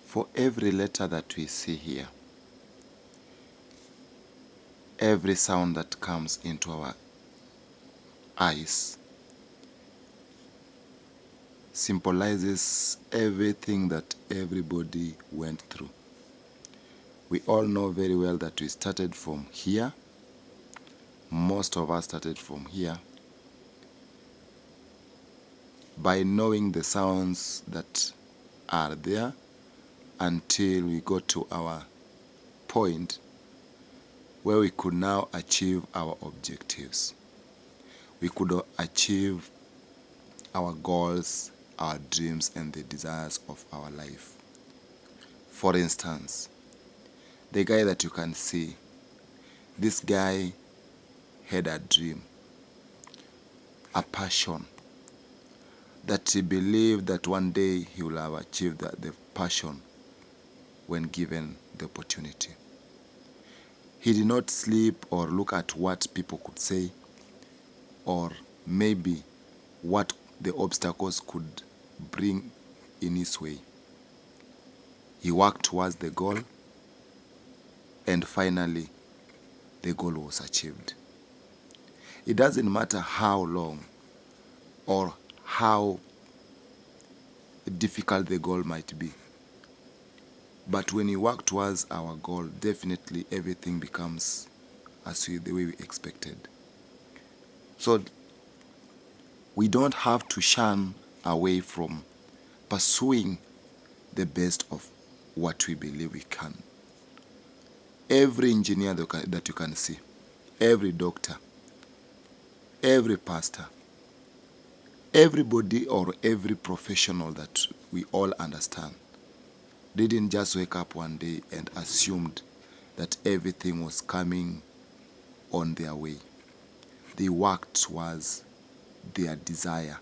For every letter that we see here, every sound that comes into our eyes symbolizes everything that everybody went through. We all know very well that we started from here. Most of us started from here. By knowing the sounds that are there until we got to our point where we could now achieve our objectives. We could achieve our goals, our dreams, and the desires of our life. For instance, the guy that you can see, this guy had a dream, a passion, that he believed that one day he will have achieved the passion when given the opportunity. He did not sleep or look at what people could say or maybe what the obstacles could bring in his way. He worked towards the goal, and finally the goal was achieved. It doesn't matter how long or how difficult the goal might be, but when we work towards our goal, definitely everything becomes the way we expected. So we don't have to shun away from pursuing the best of what we believe we can. Every engineer that you can see, every doctor, every pastor, everybody or every professional that we all understand, they didn't just wake up one day and assumed that everything was coming on their way. They worked towards their desire.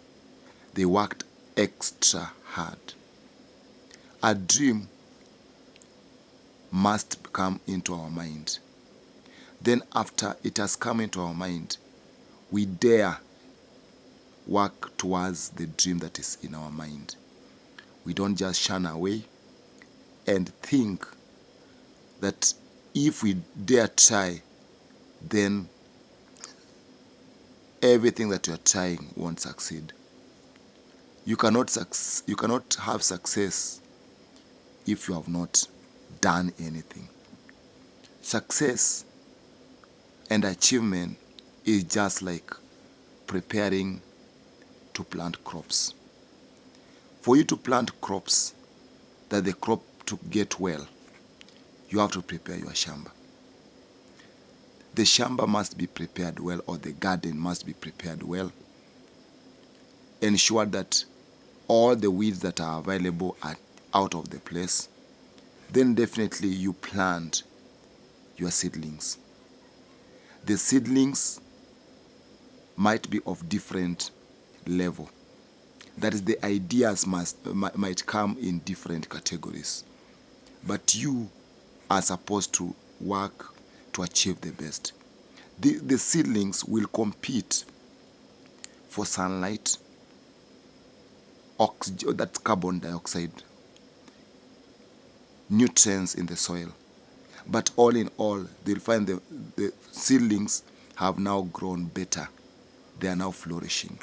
They worked extra hard. A dream must come into our mind. Then after it has come into our mind, we dare work towards the dream that is in our mind. We don't just shun away and think that if we dare try, then everything that you are trying won't succeed. You cannot have success if you have not done anything. Success and achievement is just like preparing to plant crops. For you to plant crops, that the crop to get well, you have to prepare your shamba. The shamba must be prepared well, or the garden must be prepared well. Ensure that all the weeds that are available are out of the place. Then definitely you plant your seedlings. The seedlings might be of different level. That is, the ideas might come in different categories. But you are supposed to work to achieve the best. The seedlings will compete for sunlight, that carbon dioxide, nutrients in the soil. But all in all, they'll find the seedlings have now grown better. They are now flourishing.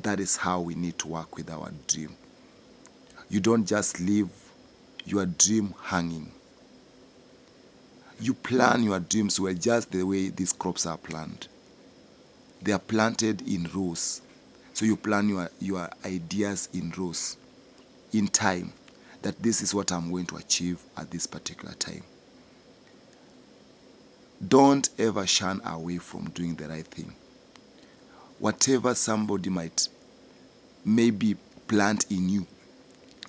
That is how we need to work with our dream. You don't just leave your dream hanging. You plan your dreams well, just the way these crops are planted. They are planted in rows. So you plan your ideas in rows, in time, that this is what I'm going to achieve at this particular time. Don't ever shun away from doing the right thing. Whatever somebody might maybe plant in you,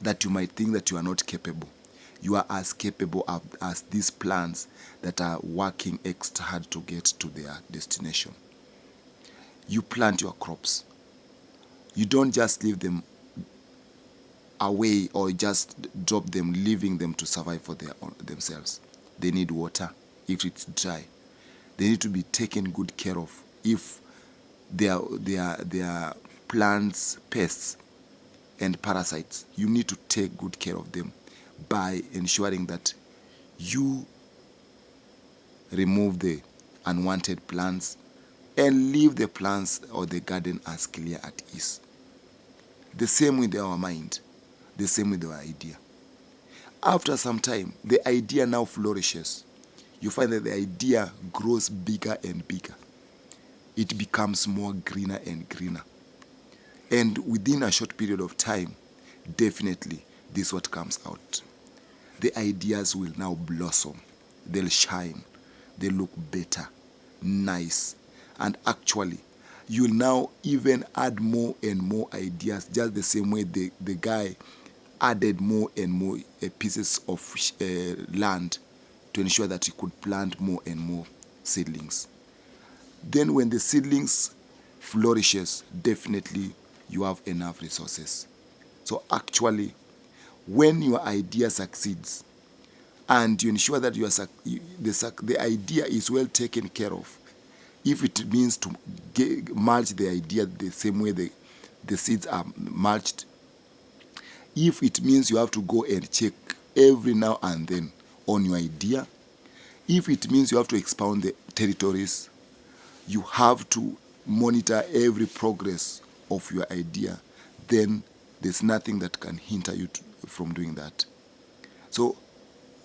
that you might think that you are not capable, you are as capable as these plants that are working extra hard to get to their destination. You plant your crops. You don't just leave them away or just drop them, leaving them to survive for themselves. They need water if it's dry. They need to be taken good care of. If they are plants, pests, and parasites, you need to take good care of them by ensuring that you remove the unwanted plants and leave the plants or the garden as clear at ease. The same with our mind, the same with our idea. After some time, the idea now flourishes. You find that the idea grows bigger and bigger. It becomes more greener and greener. And within a short period of time, definitely this is what comes out. The ideas will now blossom. They'll shine. They look better, nice. And actually, you'll now even add more and more ideas, just the same way the guy added more and more pieces of land to ensure that he could plant more and more seedlings. Then when the seedlings flourishes, definitely you have enough resources. So actually, when your idea succeeds and you ensure that the idea is well taken care of, if it means to mulch the idea the same way the seeds are mulched, if it means you have to go and check every now and then on your idea, if it means you have to expound the territories, you have to monitor every progress of your idea, then there's nothing that can hinder you from doing that. So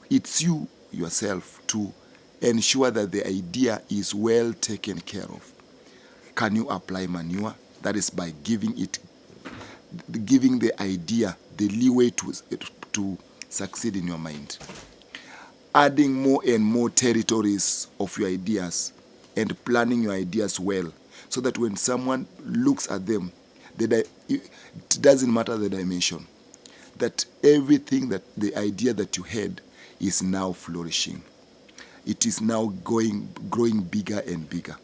it's you yourself to ensure that the idea is well taken care of. Can you apply manure? That is by giving the idea the leeway to succeed in your mind. Adding more and more territories of your ideas and planning your ideas well, so that when someone looks at them, it doesn't matter the dimension, that everything, that the idea that you had is now flourishing. It is now growing bigger and bigger.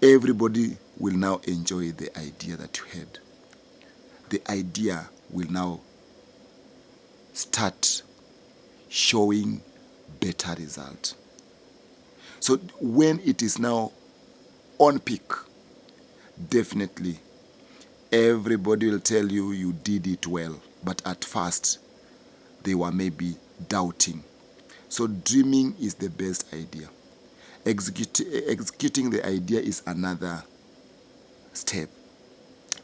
Everybody will now enjoy the idea that you had. The idea will now start showing better result. So when it is now on peak, definitely everybody will tell you you did it well, but at first they were maybe doubting. So dreaming is the best idea. Executing the idea is another step.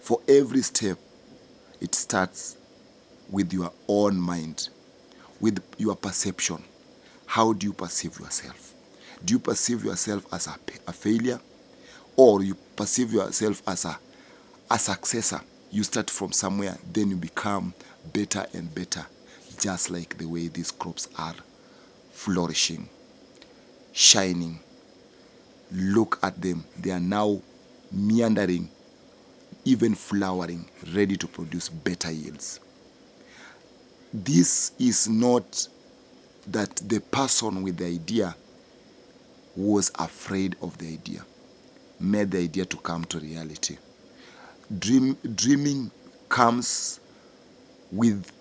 For every step, it starts with your own mind, with your perception. How do you perceive yourself? Do you perceive yourself as a failure, or you perceive yourself as a successor? You start from somewhere, then you become better and better, just like the way these crops are flourishing, shining. Look at them. They are now meandering, even flowering, ready to produce better yields. This is not that the person with the idea was afraid of the idea, made the idea to come to reality. Dreaming comes with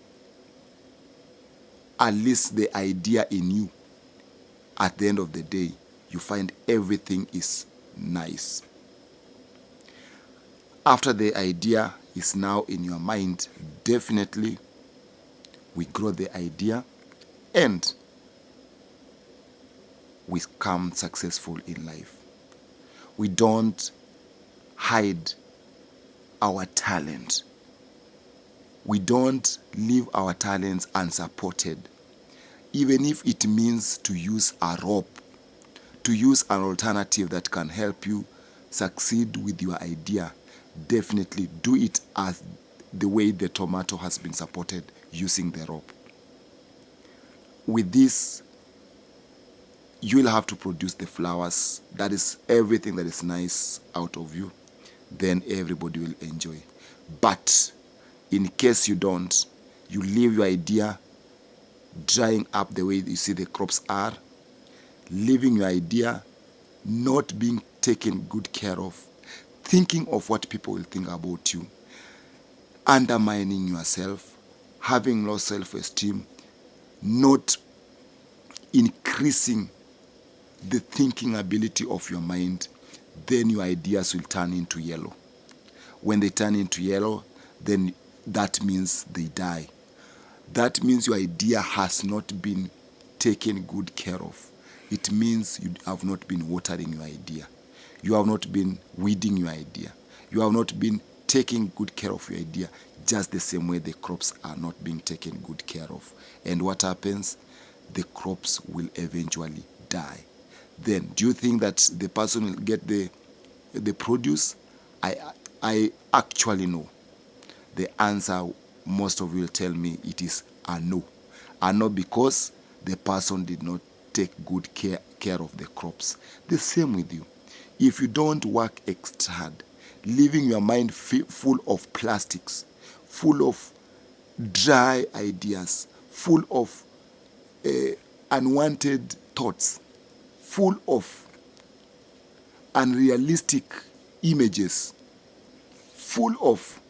at least the idea in you. At the end of the day, you find everything is nice. After the idea is now in your mind, definitely we grow the idea and we become successful in life. We don't hide our talent. We don't leave our talents unsupported. Even if it means to use a rope, to use an alternative that can help you succeed with your idea, definitely do it as the way the tomato has been supported using the rope. With this, you will have to produce the flowers. That is everything that is nice out of you. Then everybody will enjoy. But in case you don't, you leave your idea drying up the way you see the crops are, leaving your idea not being taken good care of, thinking of what people will think about you, undermining yourself, having low self-esteem, not increasing the thinking ability of your mind, then your ideas will turn into yellow. When they turn into yellow, then that means they die. that means your idea has not been taken good care of. It means you have not been watering your idea. You have not been weeding your idea. You have not been taking good care of your idea, just the same way the crops are not being taken good care of. And what happens? The crops will eventually die. Then, do you think that the person will get the produce? I actually know. The answer, most of you will tell me, it is a no. A no, because the person did not take good care of the crops. The same with you. If you don't work extra hard, leaving your mind full of plastics, full of dry ideas, full of unwanted thoughts, full of unrealistic images, full of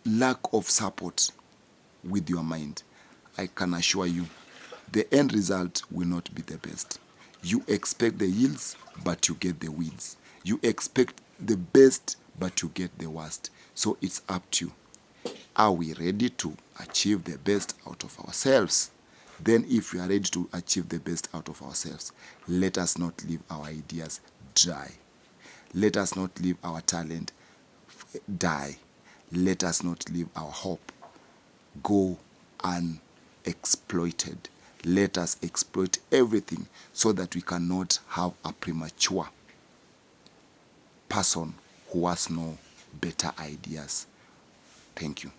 lack of support with your mind, I can assure you the end result will not be the best. You expect the yields, but you get the weeds. You expect the best, but you get the worst. So it's up to you. Are we ready to achieve the best out of ourselves? Then if we are ready to achieve the best out of ourselves, let us not leave our ideas dry. Let us not leave our talent die. Let us not leave our hope go unexploited. Let us exploit everything so that we cannot have a premature person who has no better ideas. Thank you.